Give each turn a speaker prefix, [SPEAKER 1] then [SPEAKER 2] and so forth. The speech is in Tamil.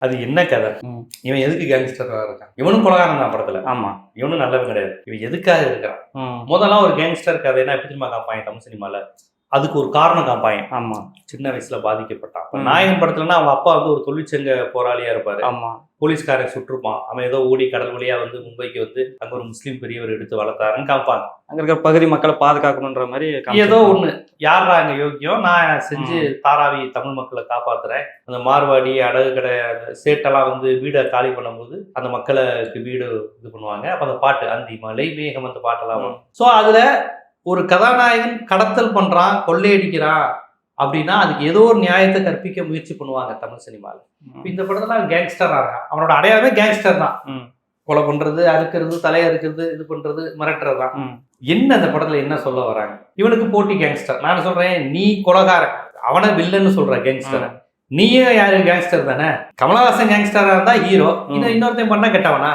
[SPEAKER 1] அது என்ன கதை? இவன் எதுக்கு கேங்ஸ்டரா இருக்கான்? இவனும் கொலகாரன் தான் படத்துல.
[SPEAKER 2] ஆமா.
[SPEAKER 1] இவனும் நல்லவன் கிடையாது. இவன் எதுக்காக இருக்கான்? முதல்ல ஒரு கேங்ஸ்டர் கதைன்னா எப்படி தெரியுமா காப்பாங்க தமிழ் சினிமால? அதுக்கு ஒரு காரணம் காப்பாங்க.
[SPEAKER 2] ஆமா.
[SPEAKER 1] சின்ன வயசுல பாதிக்கப்பட்டான். நாயகன் படத்துலன்னா அவங்க அப்பா வந்து ஒரு தொழிற்சங்க போராளியா இருப்பாரு.
[SPEAKER 2] ஆமா.
[SPEAKER 1] போலீஸ்காரன் சுற்றுப்பான். அவன் ஏதோ ஓடி கடல் வழியா வந்து மும்பைக்கு வந்து அங்க ஒரு முஸ்லீம் பெரியவர் எடுத்து வளர்த்தாருன்னு காப்பாங்க.
[SPEAKER 2] அங்க இருக்க பகுதி மக்களை பாதுகாக்கணுன்ற மாதிரி
[SPEAKER 1] ஏதோ ஒண்ணு. யாரா அங்க யோக்கியம், நான் செஞ்சு தாராவி தமிழ் மக்களை காப்பாத்துறேன். அந்த மார்வாடி அடகு கடை சேட்டெல்லாம் வந்து வீடை காலி பண்ணும்போது அந்த மக்களுக்கு வீடு இது பண்ணுவாங்க. அப்ப அந்த பாட்டு அந்தி மலை மேகம் அந்த பாட்டெல்லாம் வரும். ஸோ அதுல ஒரு கதாநாயகன் கடத்தல் பண்றான், கொள்ளையடிக்கிறான் அப்படின்னா அதுக்கு ஏதோ ஒரு நியாயத்தை கற்பிக்க முயற்சி பண்ணுவாங்க தமிழ் சினிமாவில். இந்த படத்துல கேங்ஸ்டரா இருக்கான். அவனோட அடையாளமே கேங்ஸ்டர் தான். கொலை பண்றது, அறுக்கிறது, தலையை அறுக்கிறது, இது பண்றது, மிரட்டுறது தான். என்ன அந்த படத்துல என்ன சொல்ல வராங்க? இவனுக்கு போட்டி கேங்ஸ்டர். நான் சொல்றேன், நீ கொலைகாரன், அவனை வில்லன்னு சொல்ற கேங்ஸ்டர். நீயே யாரு கேங்ஸ்டர் தானே? கமலஹாசன் கேங்ஸ்டரா இருந்தா ஹீரோ, இன்னொருத்தையும் பண்ணா கெட்டவனா?